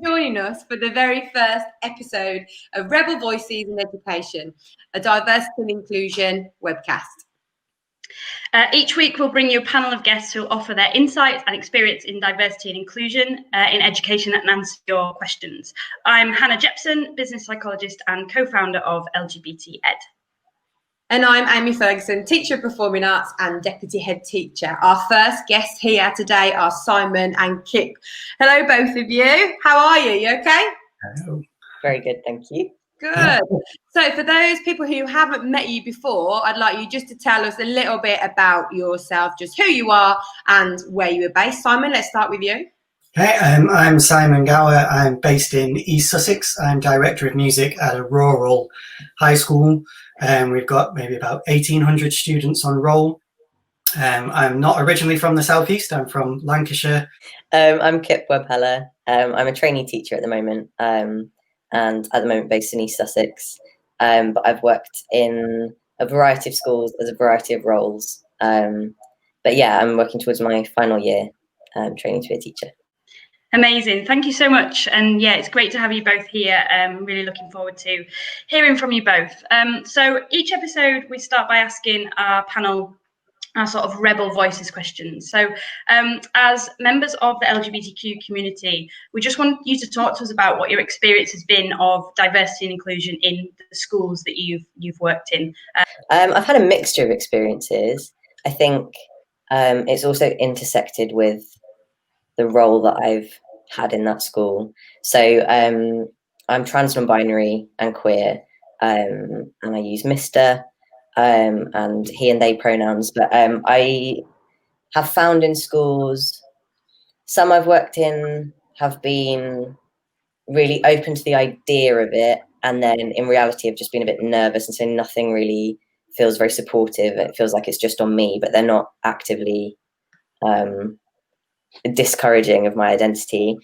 joining us for the very first episode of Rebel Voices in Education, a diversity and inclusion webcast. Each week we'll bring you a panel of guests who will offer their insights and experience in diversity and inclusion in education and answer your questions. I'm Hannah Jepson, business psychologist and co-founder of LGBT Ed. And I'm Amy Ferguson, teacher of performing arts and deputy head teacher. Our first guests here today are Simon and Kip. Hello, both of you. How are you? You okay? Hello. Very good, thank you. Good. So for those people who haven't met you before, I'd like you just to tell us a little bit about yourself, just who you are and where you were based. Simon, let's start with you. Hey, I'm Simon Gower. I'm based in East Sussex. I'm director of music at a rural high school. We've got maybe about 1,800 students on roll. I'm not originally from the southeast. I'm from Lancashire. I'm Kip Webheller. I'm a trainee teacher at the moment, and at the moment based in East Sussex. But I've worked in a variety of schools as a variety of roles. But yeah, I'm working towards my final year, training to be a teacher. Amazing. Thank you so much. And yeah, it's great to have you both here. Really looking forward to hearing from you both. So each episode we start by asking our panel our sort of rebel voices questions. So as members of the LGBTQ community, we just want you to talk to us about what your experience has been of diversity and inclusion in the schools that you've worked in. I've had a mixture of experiences. I think it's also intersected with the role that I've had in that school. So I'm trans, non-binary and queer, and I use Mr. And he and they pronouns, but I have found in schools, some I've worked in have been really open to the idea of it, and then in reality have just been a bit nervous, and so nothing really feels very supportive. It feels like it's just on me, but they're not actively discouraging of my identity.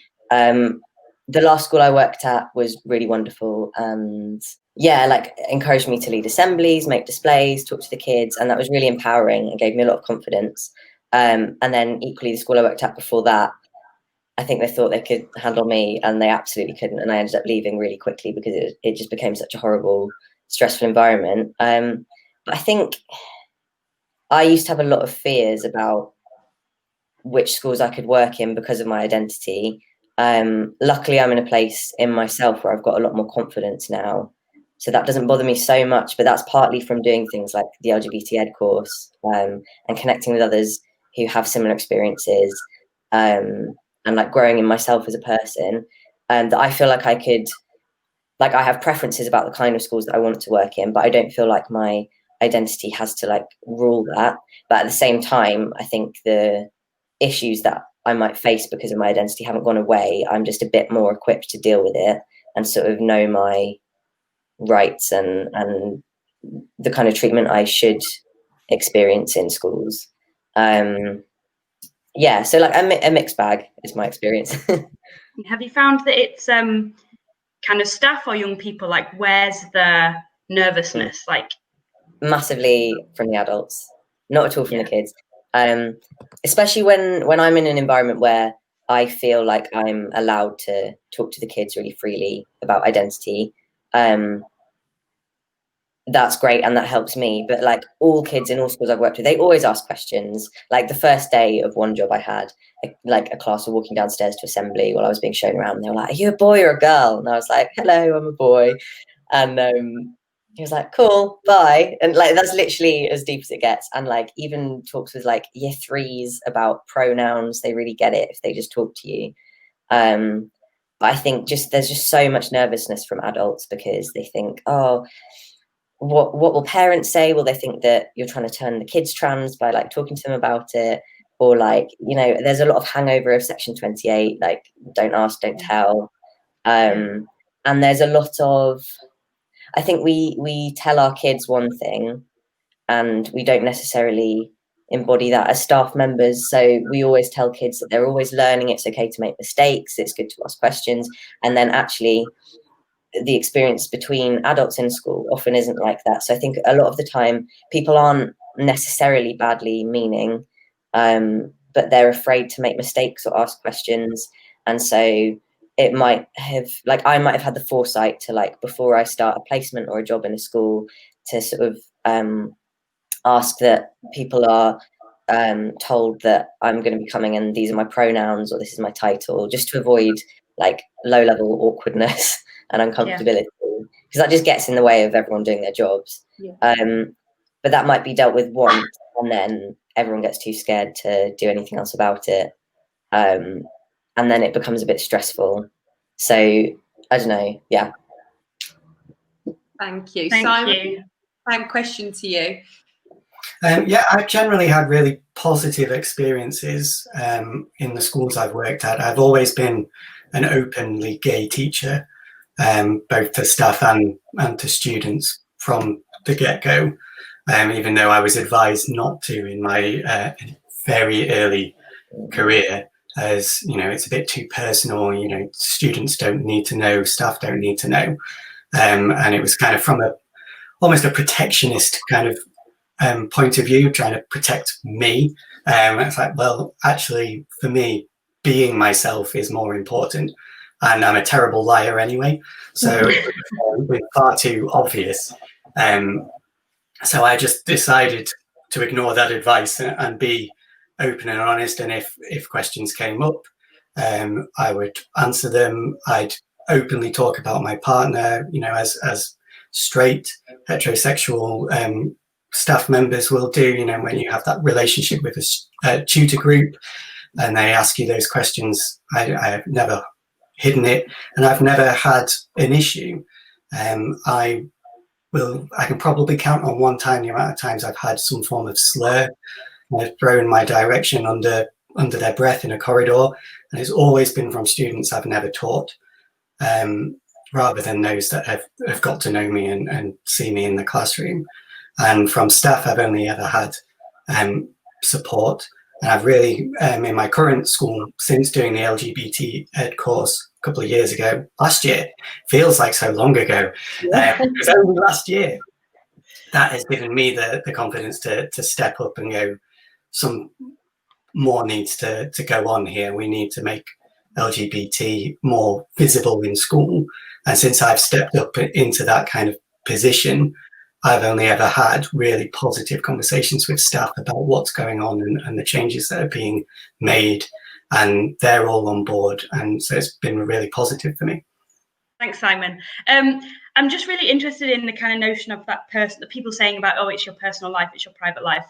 The last school I worked at was really wonderful, and yeah, like encouraged me to lead assemblies, make displays, talk to the kids, and that was really empowering and gave me a lot of confidence. And then equally, the school I worked at before that, I think they thought they could handle me, and they absolutely couldn't. And I ended up leaving really quickly because it just became such a horrible, stressful environment. But I think I used to have a lot of fears about which schools I could work in because of my identity. Luckily, I'm in a place in myself where I've got a lot more confidence now. So that doesn't bother me so much, but that's partly from doing things like the LGBT Ed course and connecting with others who have similar experiences and like growing in myself as a person. And that I feel like I could, like I have preferences about the kind of schools that I want to work in, but I don't feel like my identity has to like rule that. But at the same time, I think the issues that I might face because of my identity haven't gone away. I'm just a bit more equipped to deal with it and sort of know my rights and the kind of treatment I should experience in schools. Yeah, so like a mixed bag is my experience. Have you found that it's kind of staff or young people, like where's the nervousness? Like massively from the adults, not at all from the kids. Especially when I'm in an environment where I feel like I'm allowed to talk to the kids really freely about identity. That's great, and that helps me. But like all kids in all schools I've worked with, they always ask questions. Like the first day of one job I had, like a class were walking downstairs to assembly while I was being shown around, and they were like, "Are you a boy or a girl?" And I was like, "Hello, I'm a boy." And he was like, "Cool, bye." And like that's literally as deep as it gets. And like even talks with like year threes about pronouns, they really get it if they just talk to you. But I think there's just so much nervousness from adults because they think, oh, what will parents say? Will they think that you're trying to turn the kids trans by like talking to them about it? Or like, you know, there's a lot of hangover of Section 28, like don't ask, don't tell. And there's a lot of, I think we tell our kids one thing and we don't necessarily embody that as staff members. So we always tell kids that they're always learning. It's okay to make mistakes. It's good to ask questions. And then actually the experience between adults in school often isn't like that. So I think a lot of the time people aren't necessarily badly meaning, but they're afraid to make mistakes or ask questions. And so it might have, like, I might have had the foresight to, like, before I start a placement or a job in a school, to sort of ask that people are told that I'm going to be coming and these are my pronouns or this is my title, just to avoid like low level awkwardness and uncomfortability, because that just gets in the way of everyone doing their jobs. But that might be dealt with once, and then everyone gets too scared to do anything else about it, and then it becomes a bit stressful. So I don't know. Yeah. Thank you. Thank Simon, you. same question to you. Yeah, I've generally had really positive experiences in the schools I've worked at. I've always been an openly gay teacher, both to staff and to students from the get-go, even though I was advised not to in my very early career, as, you know, it's a bit too personal, you know, students don't need to know, staff don't need to know. And it was kind of from almost a protectionist kind of point of view, trying to protect me. It's like, well, actually, for me, being myself is more important, and I'm a terrible liar anyway, so it's far too obvious. So I just decided to ignore that advice and be open and honest. And if questions came up, I would answer them. I'd openly talk about my partner, you know, as straight heterosexual staff members will do, you know, when you have that relationship with a tutor group and they ask you those questions. I've never hidden it, and I've never had an issue. I can probably count on one time the amount of times I've had some form of slur thrown my direction under their breath in a corridor, and it's always been from students I've never taught, rather than those that have got to know me and see me in the classroom. And from staff, I've only ever had support. And I've really, in my current school, since doing the LGBT ed course a couple of years ago, last year, feels like so long ago, it was only last year, that has given me the confidence to step up and go, some more needs to go on here. We need to make LGBT more visible in school. And since I've stepped up into that kind of position, I've only ever had really positive conversations with staff about what's going on and the changes that are being made, and they're all on board. And so it's been really positive for me. Thanks, Simon. I'm just really interested in the kind of notion of that person, the people saying about, oh, it's your personal life, it's your private life.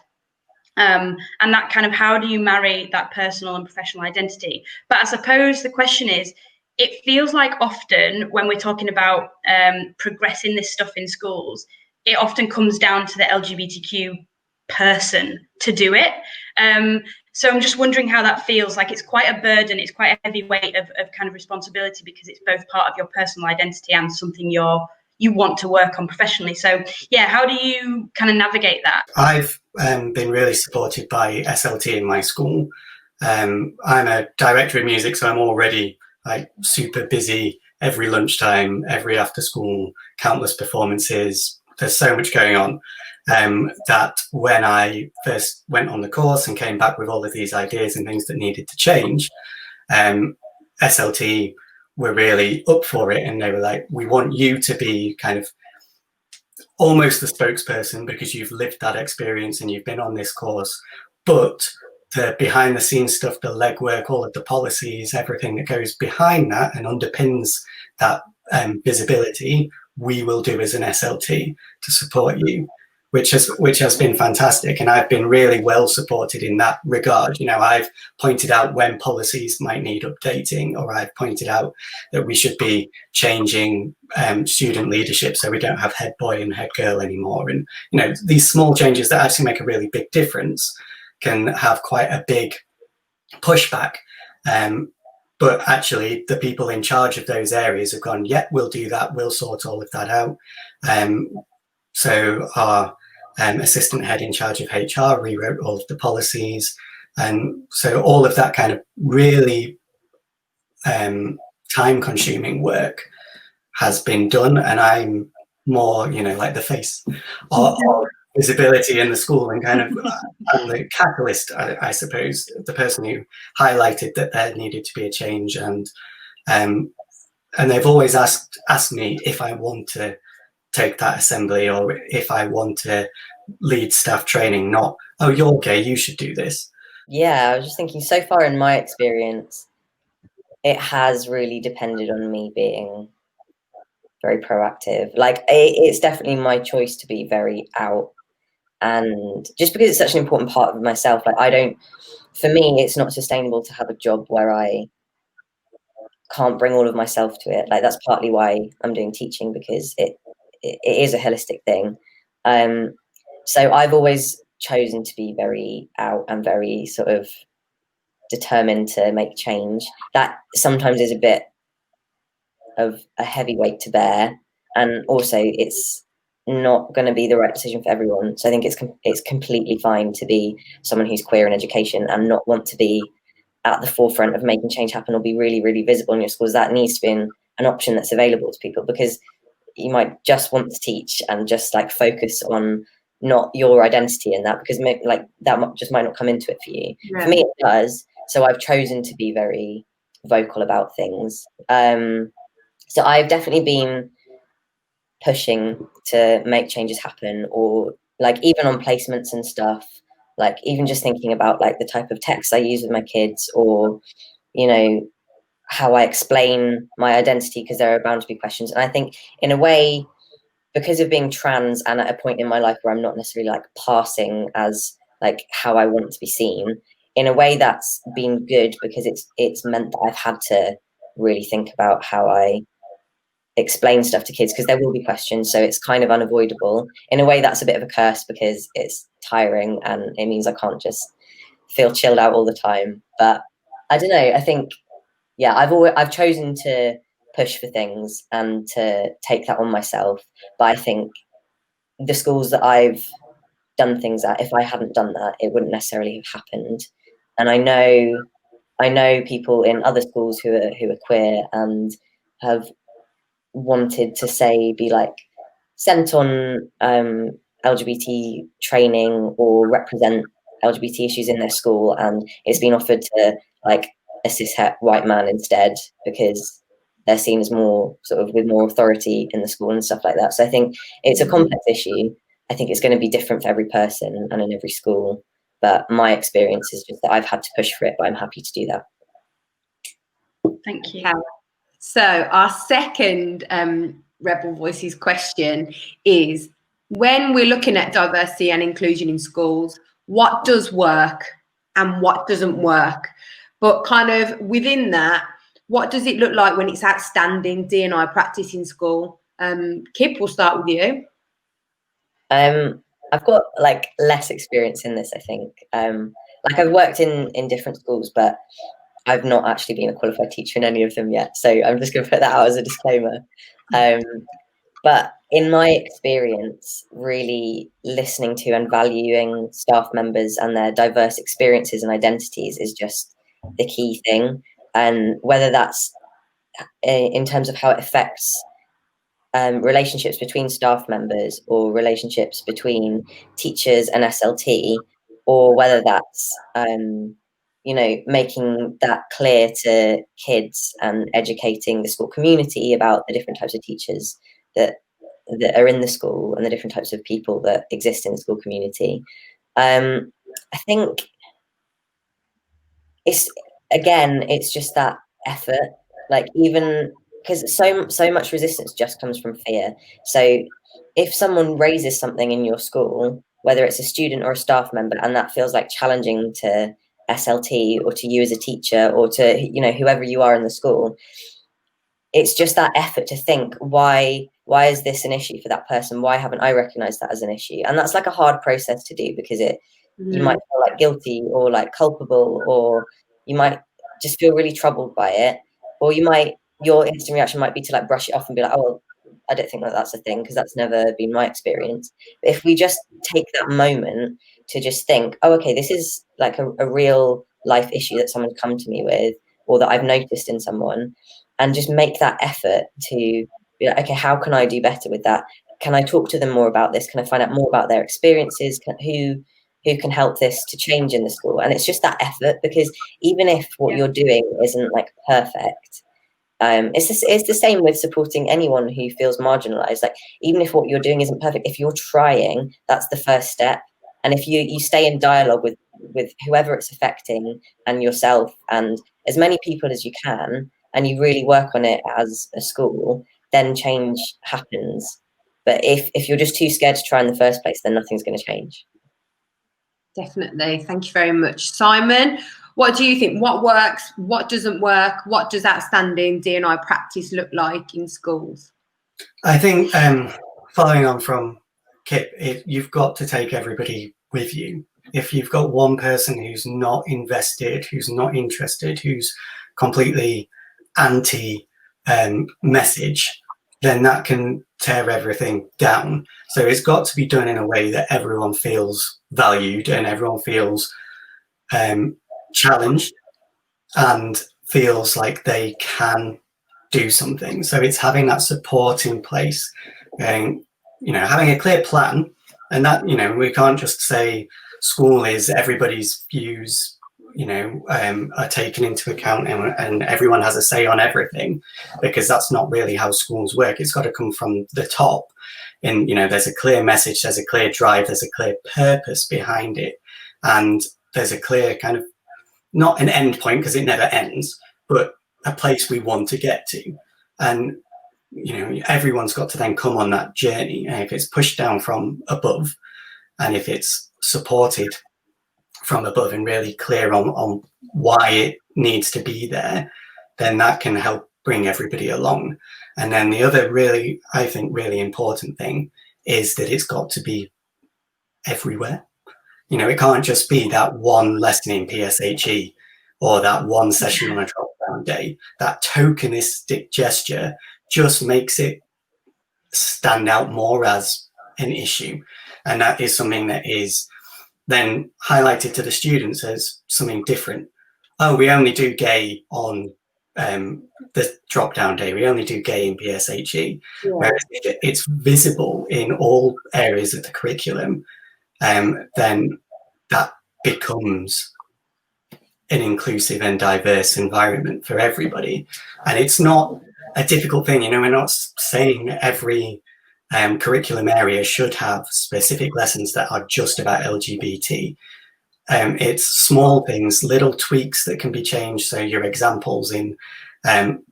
And that kind of, how do you marry that personal and professional identity? But I suppose the question is, it feels like often when we're talking about progressing this stuff in schools, it often comes down to the LGBTQ person to do it. So I'm just wondering how that feels. Like, it's quite a burden, it's quite a heavy weight of kind of responsibility, because it's both part of your personal identity and something you want to work on professionally. So yeah, how do you kind of navigate that? I've been really supported by SLT in my school. I'm a director of music, so I'm already like super busy every lunchtime, every after school, countless performances. There's so much going on that when I first went on the course and came back with all of these ideas and things that needed to change, SLT were really up for it, and they were like, we want you to be kind of almost the spokesperson because you've lived that experience and you've been on this course, but the behind the scenes stuff, the legwork, all of the policies, everything that goes behind that and underpins that visibility, we will do as an SLT to support you, which has been fantastic. And I've been really well supported in that regard. You know, I've pointed out when policies might need updating, or I've pointed out that we should be changing student leadership so we don't have head boy and head girl anymore. And, you know, these small changes that actually make a really big difference can have quite a big pushback. But actually, the people in charge of those areas have gone, yeah, we'll do that. We'll sort all of that out. So our assistant head in charge of HR rewrote all of the policies. And so all of that kind of really time-consuming work has been done. And I'm more, you know, like the face of visibility in the school, and kind of I'm the catalyst, I suppose, the person who highlighted that there needed to be a change. And and they've always asked me if I want to take that assembly or if I want to lead staff training, not, oh, you're gay, you should do this. Yeah, I was just thinking, so far in my experience, it has really depended on me being very proactive. Like, it's definitely my choice to be very out. And just because it's such an important part of myself, like, for me, it's not sustainable to have a job where I can't bring all of myself to it. Like, that's partly why I'm doing teaching, because it is a holistic thing. So I've always chosen to be very out and very sort of determined to make change. That sometimes is a bit of a heavy weight to bear, and also it's not going to be the right decision for everyone. So I think it's completely fine to be someone who's queer in education and not want to be at the forefront of making change happen or be really, really visible in your schools. That needs to be an option that's available to people, because you might just want to teach and just like focus on not your identity in that, because like that just might not come into it for you. Yeah. For me, it does. So I've chosen to be very vocal about things. So I've definitely been pushing to make changes happen, or like even on placements and stuff, like even just thinking about like the type of text I use with my kids, or, you know, how I explain my identity, because there are bound to be questions. And I think in a way, because of being trans and at a point in my life where I'm not necessarily like passing as like how I want to be seen, in a way that's been good, because it's meant that I've had to really think about how I explain stuff to kids, because there will be questions, so it's kind of unavoidable. In a way, that's a bit of a curse, because it's tiring and it means I can't just feel chilled out all the time. But I don't know, I think, yeah, I've chosen to push for things and to take that on myself. But I think the schools that I've done things at, if I hadn't done that, it wouldn't necessarily have happened. And I know people in other schools who are queer and have wanted to be like sent on LGBT training or represent LGBT issues in their school, and it's been offered to like a cishet white man instead, because they're seen as more sort of with more authority in the school and stuff like that. So I think it's a complex issue. I think it's going to be different for every person and in every school. But my experience is just that I've had to push for it, but I'm happy to do that. Thank you. So our second Rebel Voices question is, when we're looking at diversity and inclusion in schools, what does work and what doesn't work? But kind of within that, what does it look like when it's outstanding D&I practice in school? Kip, we'll start with you. I've got like less experience in this, I think. Like I've worked in different schools, but I've not actually been a qualified teacher in any of them yet. So I'm just going to put that out as a disclaimer. But in my experience, really listening to and valuing staff members and their diverse experiences and identities is just the key thing. And whether that's in terms of how it affects relationships between staff members or relationships between teachers and SLT, or whether that's making that clear to kids and educating the school community about the different types of teachers that are in the school and the different types of people that exist in the school community. I think it's just that effort, like, even because so much resistance just comes from fear. So if someone raises something in your school, whether it's a student or a staff member, and that feels like challenging to SLT or to you as a teacher or to whoever you are in the school, it's just that effort to think, why is this an issue for that person? Why haven't I recognized that as an issue? And that's like a hard process to do, because you might feel like guilty or like culpable, or you might just feel really troubled by it, or your instant reaction might be to like brush it off and be like, oh, I don't think that's a thing, because that's never been my experience. But if we just take that moment to just think, oh, okay, this is like a real life issue that someone's come to me with, or that I've noticed in someone, and just make that effort to be like, okay, how can I do better with that? Can I talk to them more about this? Can I find out more about their experiences? Who can help this to change in the school? And it's just that effort, because even if what you're doing isn't like perfect, It's the same with supporting anyone who feels marginalized. Like, even if what you're doing isn't perfect, if you're trying, that's the first step. And if you stay in dialogue with whoever it's affecting and yourself and as many people as you can, and you really work on it as a school, then change happens. But if you're just too scared to try in the first place, then nothing's going to change. Definitely. Thank you very much. Simon, what do you think? What works? What doesn't work? What does outstanding D&I practice look like in schools? I think following on from Kip, you've got to take everybody with you. If you've got one person who's not invested, who's not interested, who's completely anti message, then that can tear everything down. So it's got to be done in a way that everyone feels valued and everyone feels challenged and feels like they can do something. So it's having that support in place and, having a clear plan. And that, we can't just say school is everybody's views, are taken into account and everyone has a say on everything, because that's not really how schools work. It's got to come from the top. And, there's a clear message, there's a clear drive, there's a clear purpose behind it. And there's a clear kind of, not an end point because it never ends, but a place we want to get to. And, everyone's got to then come on that journey. And if it's pushed down from above and if it's supported from above and really clear on why it needs to be there, then that can help bring everybody along. And then the other really important thing is that it's got to be everywhere. It can't just be that one lesson in PSHE or that one session on a drop-down day. That tokenistic gesture just makes it stand out more as an issue. And that is something that is then highlighted to the students as something different. Oh, we only do gay on the drop-down day. We only do gay in PSHE. Yeah. Whereas if it's visible in all areas of the curriculum, then that becomes an inclusive and diverse environment for everybody. And it's not a difficult thing. We're not saying every curriculum area should have specific lessons that are just about LGBT. It's small things, little tweaks that can be changed. So your examples in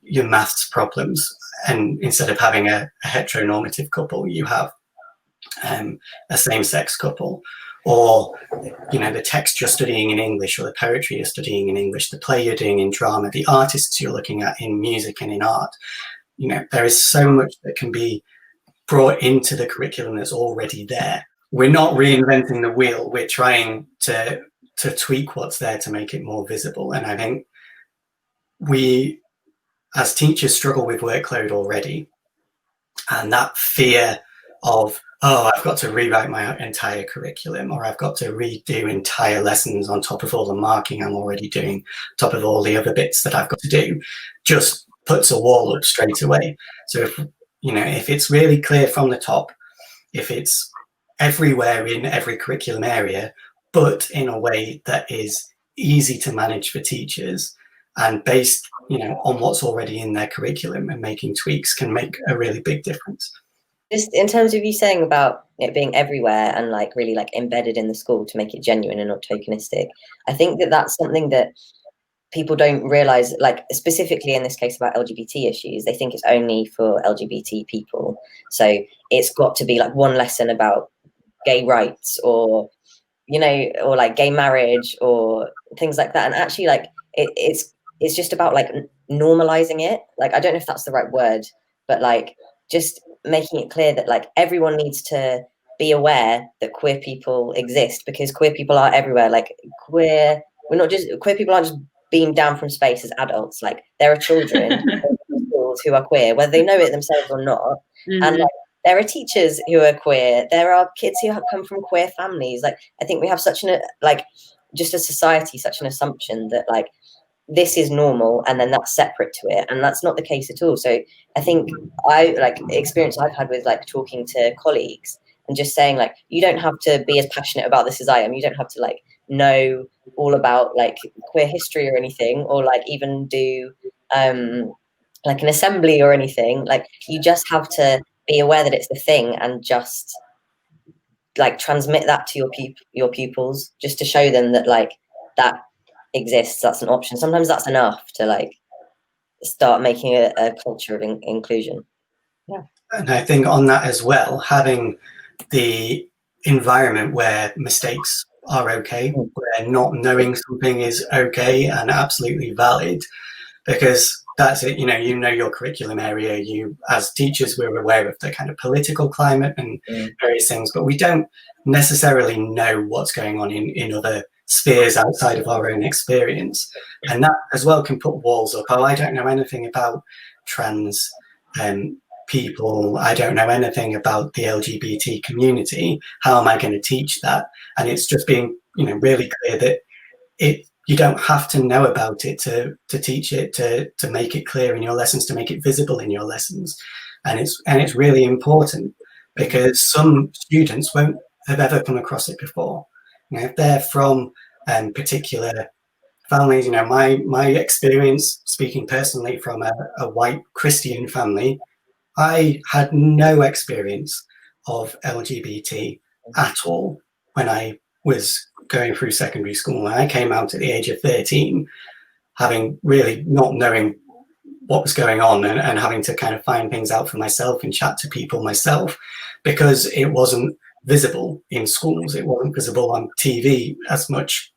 your maths problems, and instead of having a heteronormative couple, you have a same-sex couple, or the text you're studying in English, or the poetry you're studying in English, the play you're doing in drama, the artists you're looking at in music and in art. There is so much that can be brought into the curriculum that's already there. We're not reinventing the wheel. We're trying to tweak what's there to make it more visible. And I think we, as teachers, struggle with workload already. And that fear of, oh, I've got to rewrite my entire curriculum, or I've got to redo entire lessons on top of all the marking I'm already doing, on top of all the other bits that I've got to do, just puts a wall up straight away. So if it's really clear from the top, if it's everywhere in every curriculum area, but in a way that is easy to manage for teachers and based, on what's already in their curriculum, and making tweaks can make a really big difference. Just in terms of you saying about it being everywhere and really embedded in the school to make it genuine and not tokenistic, I think that that's something that people don't realize, specifically in this case about LGBT issues. They think it's only for LGBT people. So it's got to be one lesson about gay rights or gay marriage or things like that. And actually it's just about normalizing it. I don't know if that's the right word, but just making it clear that everyone needs to be aware that queer people exist, because queer people are everywhere. Queer people aren't just beamed down from space as adults. There are children in schools who are queer, whether they know it themselves or not. Mm-hmm. And there are teachers who are queer. There are kids who have come from queer families. I think we have such an just a society, such an assumption that this is normal and then that's separate to it, and that's not the case at all. So I think experience I've had with talking to colleagues and just saying you don't have to be as passionate about this as I am. You don't have to know all about queer history or anything, or even do like an assembly or anything. Like, you just have to be aware that it's the thing and just like transmit that to your pupils, just to show them that like that exists, that's an option. Sometimes that's enough to like start making a culture of inclusion. Yeah. And I think on that as well, having the environment where mistakes are okay, where not knowing something is okay and absolutely valid, because that's it. You know your curriculum area. You, as teachers, we're aware of the kind of political climate and various things, but we don't necessarily know what's going on in other spheres outside of our own experience. And that as well can put walls up. Oh, I don't know anything about trans people. I don't know anything about the LGBT community. How am I going to teach that? And it's just being, really clear that you don't have to know about it to teach it, to make it clear in your lessons, to make it visible in your lessons. And it's really important, because some students won't have ever come across it before. If they're from particular families, my experience, speaking personally from a white Christian family, I had no experience of LGBT at all when I was going through secondary school. And I came out at the age of 13, having really not knowing what was going on, and having to kind of find things out for myself and chat to people myself, because it wasn't visible in schools. It wasn't visible on TV as much.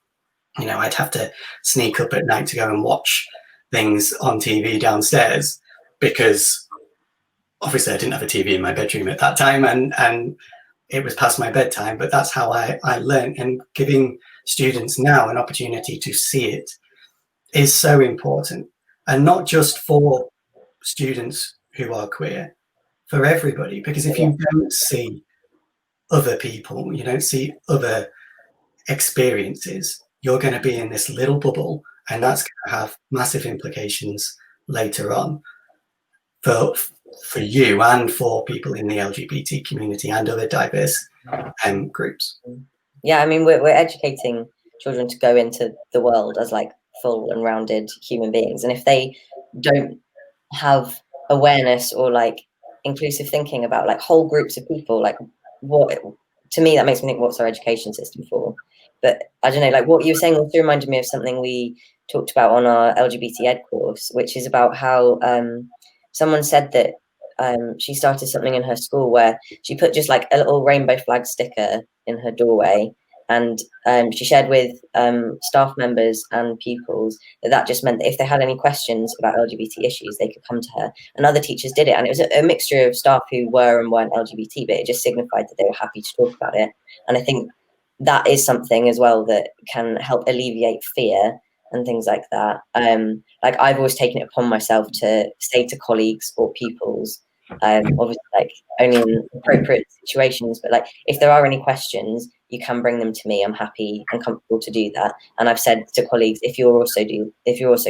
I'd have to sneak up at night to go and watch things on TV downstairs, because obviously I didn't have a TV in my bedroom at that time, and it was past my bedtime. But that's how I learned. And giving students now an opportunity to see it is so important, and not just for students who are queer, for everybody. Because if you don't see other people, you don't see other experiences, you're going to be in this little bubble, and that's going to have massive implications later on for you and for people in the LGBT community and other diverse groups. Yeah, I mean, we're educating children to go into the world as like full and rounded human beings, and if they don't have awareness or like inclusive thinking about like whole groups of people, like to me that makes me think, what's our education system for? But I don't know, like what you were saying also reminded me of something we talked about on our LGBT ed course, which is about how someone said that she started something in her school where she put just like a little rainbow flag sticker in her doorway, and she shared with staff members and pupils that just meant that if they had any questions about LGBT issues, they could come to her. And other teachers did it, and it was a mixture of staff who were and weren't LGBT, but it just signified that they were happy to talk about it. And I think that is something as well that can help alleviate fear and things like that. Like I've always taken it upon myself to say to colleagues or pupils, obviously like only in appropriate situations, but like if there are any questions, you can bring them to me. I'm happy and comfortable to do that. And I've said to colleagues, if you're also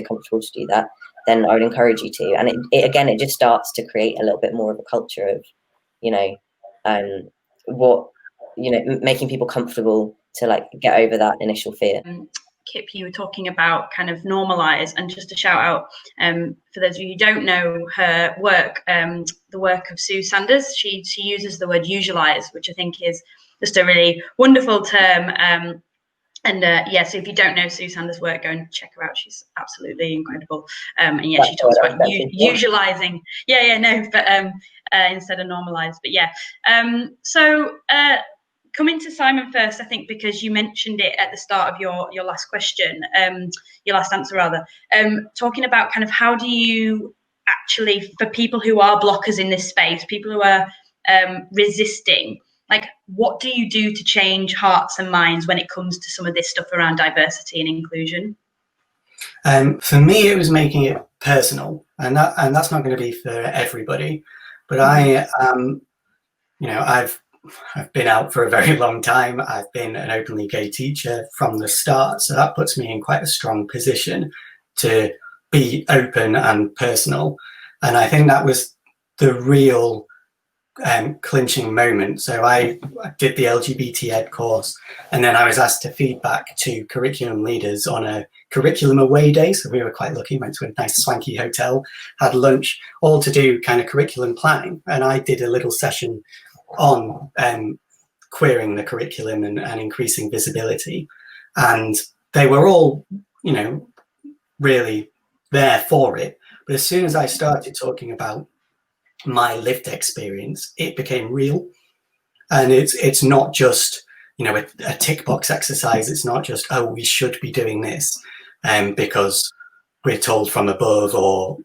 comfortable to do that, then I would encourage you to. And it just starts to create a little bit more of a culture of, making people comfortable to like get over that initial fear. Kip, you were talking about kind of normalize, and just a shout out for those of you who don't know her work, the work of Sue Sanders. She uses the word usualize, which I think is just a really wonderful term. So if you don't know Sue Sanders' work, go and check her out. She's absolutely incredible. She talks about usualizing. Instead of normalize. But coming to Simon first, I think, because you mentioned it at the start of your last question, your last answer rather, talking about kind of how do you actually, for people who are blockers in this space, people who are resisting, like what do you do to change hearts and minds when it comes to some of this stuff around diversity and inclusion? For me, it was making it personal, and that's not going to be for everybody. But I've been out for a very long time. I've been an openly gay teacher from the start, so that puts me in quite a strong position to be open and personal. And I think that was the real clinching moment. So I did the LGBT ed course, and then I was asked to feed back to curriculum leaders on a curriculum away day. So we were quite lucky, went to a nice swanky hotel, had lunch, all to do kind of curriculum planning. And I did a little session on queering the curriculum and increasing visibility. And they were all, you know, really there for it. But as soon as I started talking about my lived experience, it became real. And it's not just, you know, a tick box exercise. It's not just, oh, we should be doing this because we're told from above, or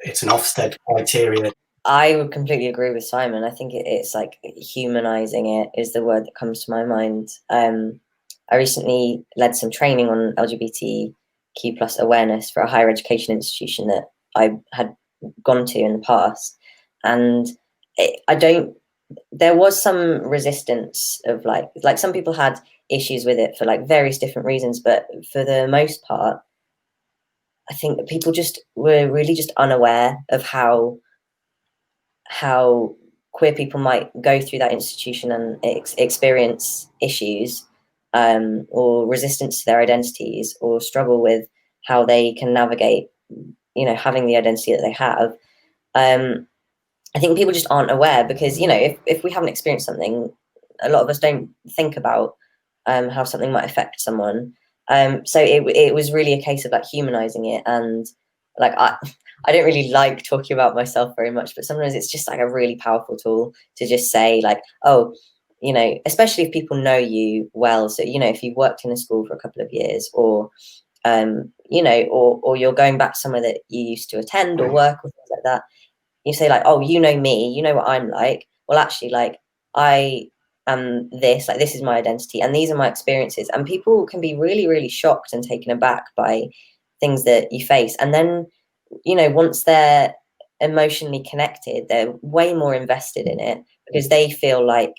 it's an Ofsted criteria. I would completely agree with Simon. I think it's like humanizing it is the word that comes to my mind. I recently led some training on LGBTQ plus awareness for a higher education institution that I had gone to in the past. And there was some resistance of like some people had issues with it for like various different reasons, but for the most part, I think that people just were really just unaware of how queer people might go through that institution and experience issues or resistance to their identities, or struggle with how they can navigate, you know, having the identity that they have. I think people just aren't aware because, you know, if we haven't experienced something, a lot of us don't think about how something might affect someone. So it was really a case of like humanizing it. And like, I don't really like talking about myself very much, but sometimes it's just like a really powerful tool to just say like, oh, you know, especially if people know you well. So, you know, if you've worked in a school for a couple of years, or, you know, or you're going back somewhere that you used to attend or work or things like that, you say like, oh, you know me, you know what I'm like. Well, actually, like, I am this, like, this is my identity and these are my experiences. And people can be really, really shocked and taken aback by things that you face. And then, you know, once they're emotionally connected, they're way more invested in it because they feel like,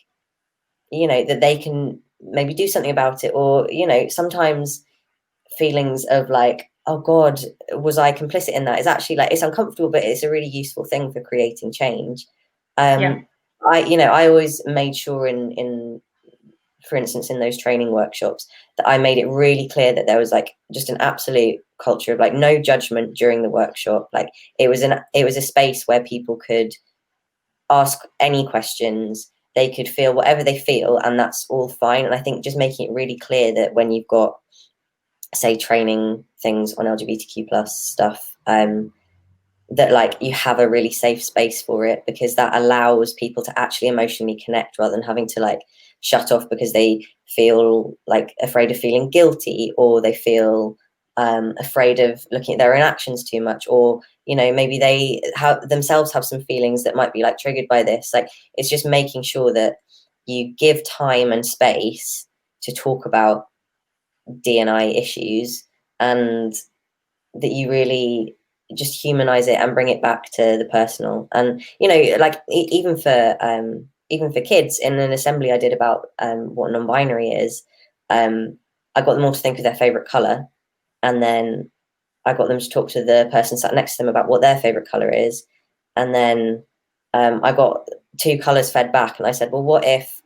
you know, that they can maybe do something about it. Or, you know, sometimes feelings of like, oh God, was I complicit in that? It's actually like, it's uncomfortable, but it's a really useful thing for creating change. I always made sure in for instance, in those training workshops, that I made it really clear that there was like just an absolute culture of like no judgment during the workshop. Like it was a space where people could ask any questions, they could feel whatever they feel, and that's all fine. And I think just making it really clear that when you've got, say, training things on LGBTQ plus stuff, that like you have a really safe space for it, because that allows people to actually emotionally connect rather than having to like shut off because they feel like afraid of feeling guilty, or they feel afraid of looking at their own actions too much, or, you know, maybe they themselves have some feelings that might be like triggered by this. Like, it's just making sure that you give time and space to talk about D&I issues, and that you really just humanize it and bring it back to the personal. And, you know, like even for kids in an assembly I did about what non-binary is, I got them all to think of their favorite color, and then I got them to talk to the person sat next to them about what their favorite color is, and then I got 2 colors fed back, and I said, well, what if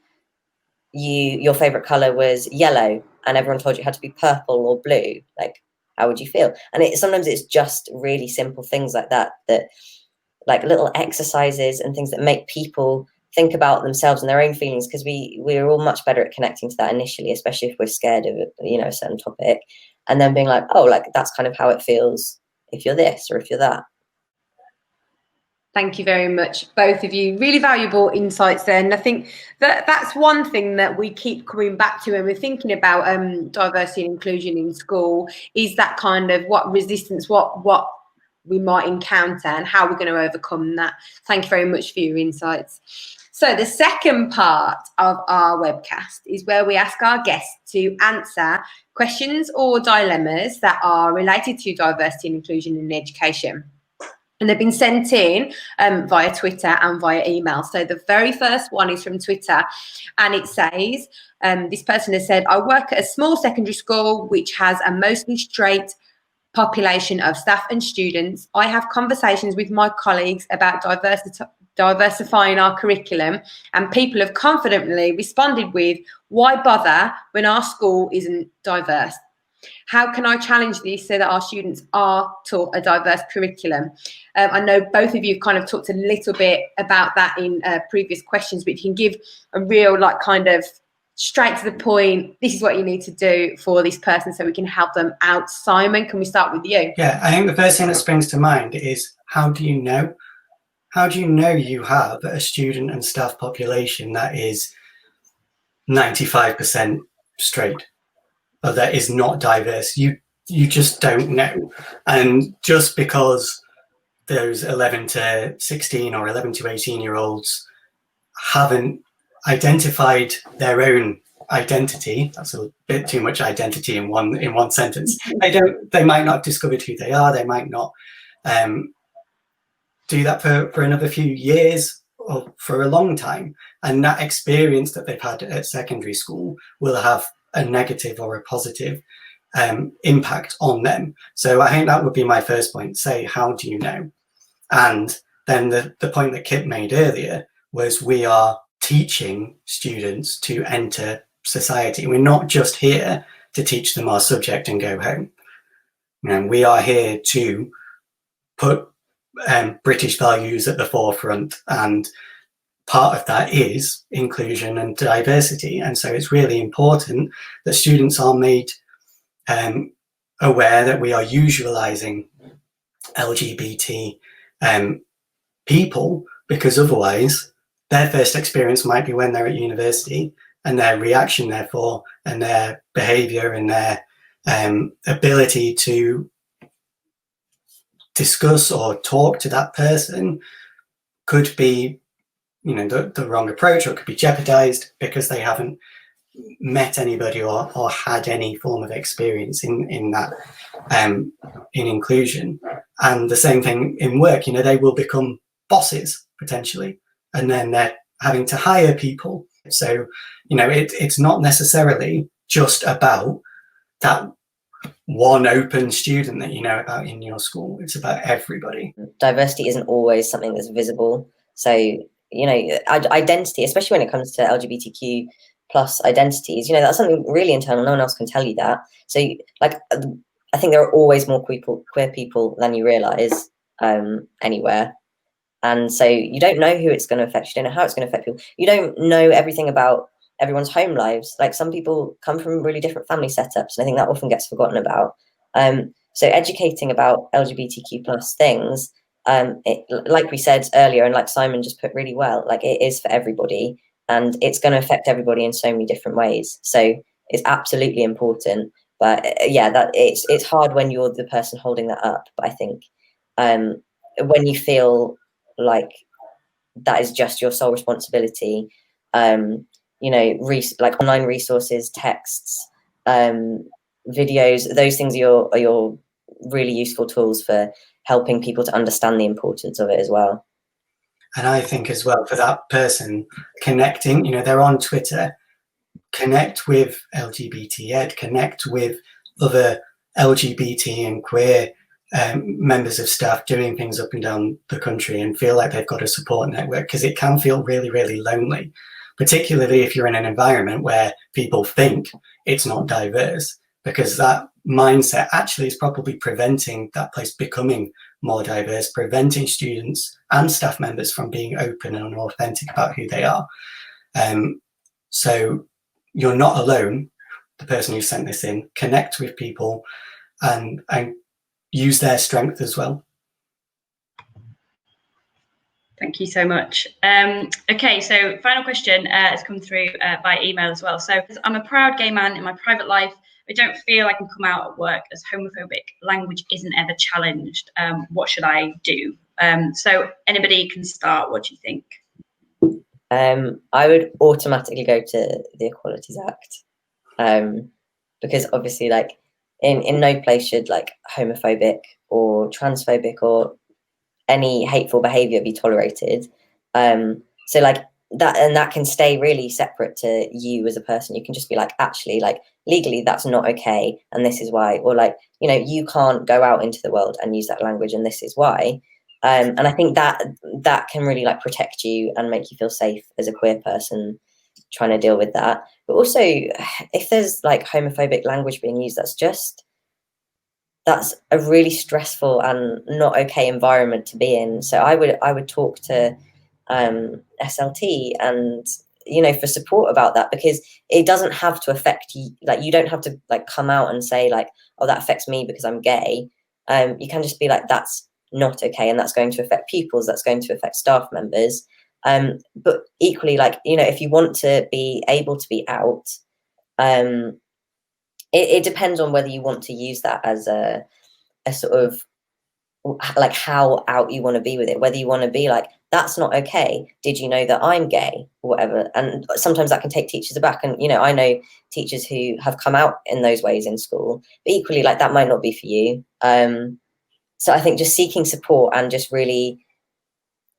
your favorite color was yellow and everyone told you it had to be purple or blue? Like, how would you feel? And sometimes it's just really simple things like that, like little exercises and things that make people think about themselves and their own feelings, because we're all much better at connecting to that initially, especially if we're scared of, you know, a certain topic, and then being like, oh, like that's kind of how it feels if you're this or if you're that. Thank you very much, both of you. Really valuable insights there. And I think that's one thing that we keep coming back to when we're thinking about diversity and inclusion in school, is that kind of what resistance, what we might encounter and how we're going to overcome that. Thank you very much for your insights. So the second part of our webcast is where we ask our guests to answer questions or dilemmas that are related to diversity and inclusion in education. And they've been sent in via Twitter and via email. So the very first one is from Twitter, and it says, this person has said, I work at a small secondary school which has a mostly straight population of staff and students. I have conversations with my colleagues about diversifying our curriculum, and people have confidently responded with, why bother when our school isn't diverse? How can I challenge this so that our students are taught a diverse curriculum? I know both of you kind of talked a little bit about that in previous questions, but you can give a real like kind of straight to the point, this is what you need to do for this person so we can help them out. Simon, can we start with you? Yeah, I think the first thing that springs to mind is, how do you know? How do you know you have a student and staff population that is 95% straight, or that is not diverse? You just don't know. And just because those 11 to 16 or 11 to 18-year-olds haven't identified their own identity, that's a bit too much identity in one sentence. They might not have discovered who they are. They might not do that for another few years or for a long time. And that experience that they've had at secondary school will have a negative or a positive impact on them. So I think that would be my first point. Say, how do you know? And then the point that Kip made earlier was, we are teaching students to enter society. We're not just here to teach them our subject and go home. We are here to put British values at the forefront, and part of that is inclusion and diversity. And so it's really important that students are made aware that we are usualizing LGBT people, because otherwise their first experience might be when they're at university, and their reaction therefore, and their behavior and their ability to discuss or talk to that person could be, the wrong approach, or could be jeopardized because they haven't met anybody or had any form of experience in that in inclusion. And the same thing in work. They will become bosses potentially, and then they're having to hire people. So it's not necessarily just about that one open student that you know about in your school. It's about everybody. Diversity isn't always something that's visible. So identity, especially when it comes to LGBTQ plus identities, that's something really internal. No one else can tell you that. So I think there are always more queer people than you realize anywhere. And so you don't know who it's going to affect. You don't know how it's going to affect people. You don't know everything about everyone's home lives. Like, some people come from really different family setups, and I think that often gets forgotten about. So educating about LGBTQ plus things, like we said earlier, and like Simon just put really well, like, it is for everybody, and it's going to affect everybody in so many different ways. So it's absolutely important. But that it's hard when you're the person holding that up. But I think when you feel like that is just your sole responsibility, like online resources, texts, videos, those things are your really useful tools for helping people to understand the importance of it as well. And I think as well, for that person connecting, they're on Twitter, connect with LGBT Ed, connect with other LGBT and queer members of staff doing things up and down the country, and feel like they've got a support network, because it can feel really, really lonely, particularly if you're in an environment where people think it's not diverse, because that mindset actually is probably preventing that place becoming more diverse, preventing students and staff members from being open and authentic about who they are. So you're not alone, the person who sent this in. Connect with people and use their strength as well. Thank you so much. Okay, so final question has come through by email as well. So, I'm a proud gay man in my private life. I don't feel I can come out at work as homophobic. Language isn't ever challenged. What should I do? So anybody can start. What do you think? I would automatically go to the Equalities Act, because obviously, like, in no place should like homophobic or transphobic or any hateful behavior be tolerated. So like that, and that can stay really separate to you as a person. You can just be like, actually, like, legally that's not okay, and this is why. Or like, you can't go out into the world and use that language, and this is why. And I think that can really like protect you and make you feel safe as a queer person. trying to deal with that. But also, if there's like homophobic language being used, that's a really stressful and not okay environment to be in. So I would talk to SLT and, you know, for support about that, because it doesn't have to affect you. Like, you don't have to like come out and say like, oh, that affects me because I'm gay. You can just be like, that's not okay, and that's going to affect pupils, that's going to affect staff members. But equally, like, you know, if you want to be able to be out, it depends on whether you want to use that as a sort of like how out you want to be with it, whether you want to be like, that's not okay, did you know that I'm gay, or whatever. And sometimes that can take teachers aback, and, you know, I know teachers who have come out in those ways in school, but equally, like, that might not be for you. So I think just seeking support and just really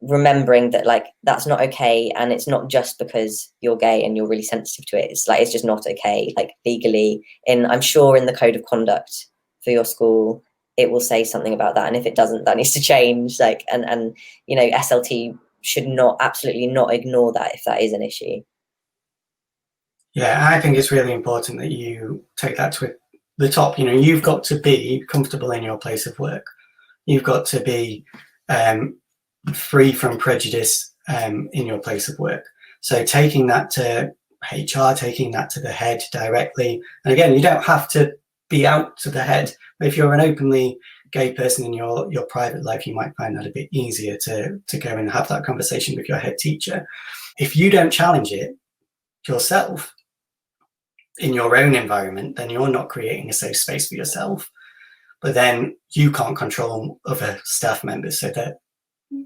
remembering that, like, that's not okay, and it's not just because you're gay and you're really sensitive to it. It's like, it's just not okay, like, legally. I'm sure in the code of conduct for your school, it will say something about that, and if it doesn't, that needs to change. Like, and you know, SLT should absolutely not ignore that if that is an issue. Yeah, I think it's really important that you take that to the top. You know, you've got to be comfortable in your place of work. You've got to be free from prejudice in your place of work. So taking that to HR, taking that to the head directly. And again, you don't have to be out to the head. If you're an openly gay person in your private life, you might find that a bit easier to go and have that conversation with your head teacher. If you don't challenge it yourself in your own environment, then you're not creating a safe space for yourself. But then you can't control other staff members, so that,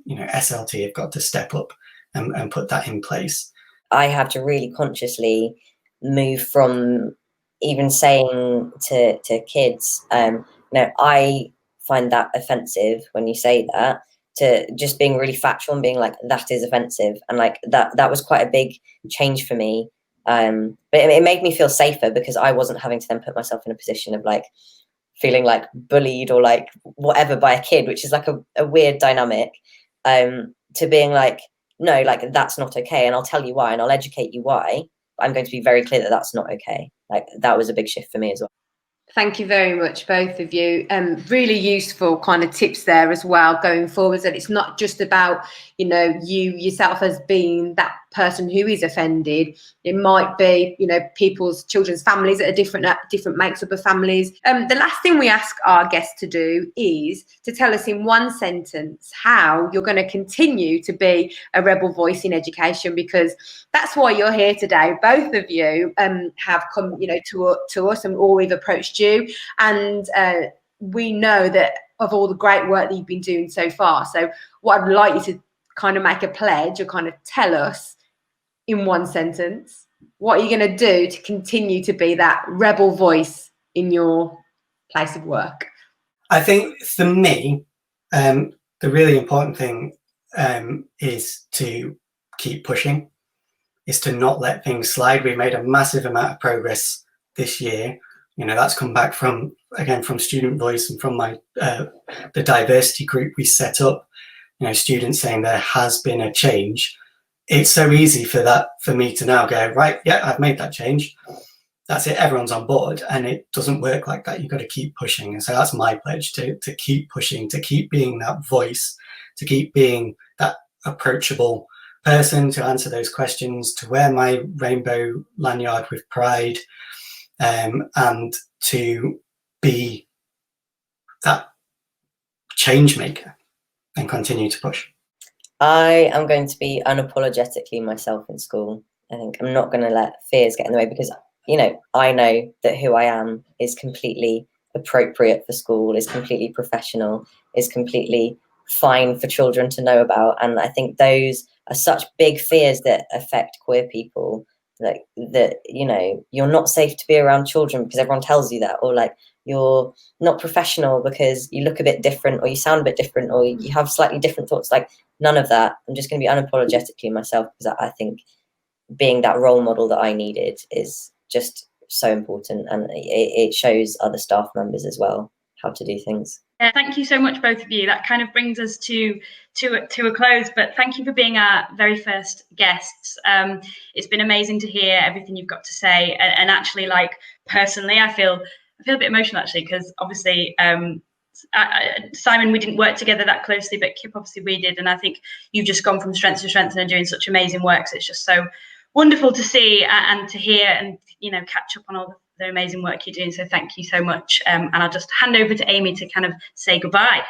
you know, SLT have got to step up and put that in place. I have to really consciously move from even saying to kids, you know, I find that offensive when you say that, to just being really factual and being like, that is offensive. And like that was quite a big change for me. But it made me feel safer, because I wasn't having to then put myself in a position of like feeling like bullied or like whatever by a kid, which is like a weird dynamic, to being like, no, like, that's not okay, and I'll tell you why, and I'll educate you why, but I'm going to be very clear that that's not okay. Like, that was a big shift for me as well. Thank you very much, both of you. Really useful kind of tips there as well going forwards. And it's not just about, you know, you yourself as being that person who is offended. It might be, you know, children's families that are different makes up of families. The last thing we ask our guests to do is to tell us in one sentence how you're going to continue to be a rebel voice in education, because that's why you're here today. Both of you have come, you know, to us, and we've approached you, and we know that of all the great work that you've been doing so far. So what I'd like you to kind of make a pledge, or kind of tell us in one sentence, what are you going to do to continue to be that rebel voice in your place of work? I think for me, the really important thing is to keep pushing, is to not let things slide. We've made a massive amount of progress this year. You know, that's come back from Student Voice and from the diversity group we set up. You know, students saying there has been a change. It's so easy for me to now go, right, yeah, I've made that change. That's it, everyone's on board. And it doesn't work like that. You've got to keep pushing. And so that's my pledge, to keep pushing, to keep being that voice, to keep being that approachable person, to answer those questions, to wear my rainbow lanyard with pride, and to be that change maker and continue to push. I am going to be unapologetically myself in school. I think I'm not going to let fears get in the way, because, you know, I know that who I am is completely appropriate for school, is completely professional, is completely fine for children to know about. And I think those are such big fears that affect queer people, like that, you know, you're not safe to be around children because everyone tells you that, or like you're not professional because you look a bit different, or you sound a bit different, or you have slightly different thoughts. Like, none of that. I'm just going to be unapologetically myself, because I think being that role model that I needed is just so important, and it shows other staff members as well how to do things. Thank you so much, both of you. That kind of brings us to a close, but thank you for being our very first guests. It's been amazing to hear everything you've got to say, and actually, like, personally, I feel a bit emotional, actually, because obviously Simon, we didn't work together that closely, but Kip, obviously we did, and I think you've just gone from strength to strength and are doing such amazing work. So it's just so wonderful to see and to hear, and catch up on all the amazing work you're doing. So thank you so much, and I'll just hand over to Amy to kind of say goodbye.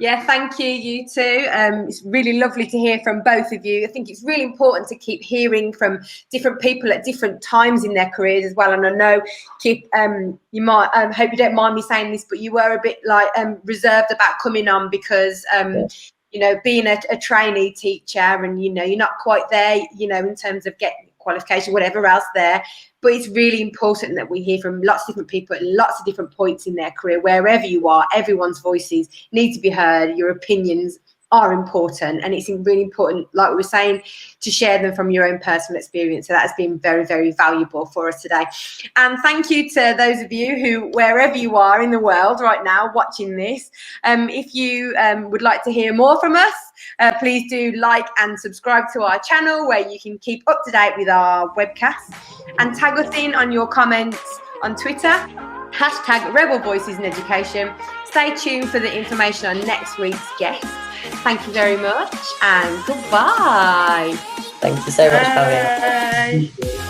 Yeah, thank you, you two. It's really lovely to hear from both of you. I think it's really important to keep hearing from different people at different times in their careers as well. And I know, Kip, you might, hope you don't mind me saying this, but you were a bit like reserved about coming on because, being a trainee teacher and, you're not quite there, in terms of getting qualification, whatever else there. But it's really important that we hear from lots of different people at lots of different points in their career, wherever you are. Everyone's voices need to be heard. Your opinions are important, and it's really important, like we were saying, to share them from your own personal experience. So that has been very, very valuable for us today. And thank you to those of you who, wherever you are in the world right now watching this, if you would like to hear more from us, please do like and subscribe to our channel, where you can keep up to date with our webcasts, and tag us in on your comments on Twitter, #Rebel Voices in Education. Stay tuned for the information on next week's guest. Thank you very much, and goodbye. Thank you so much, Fabian. Bye.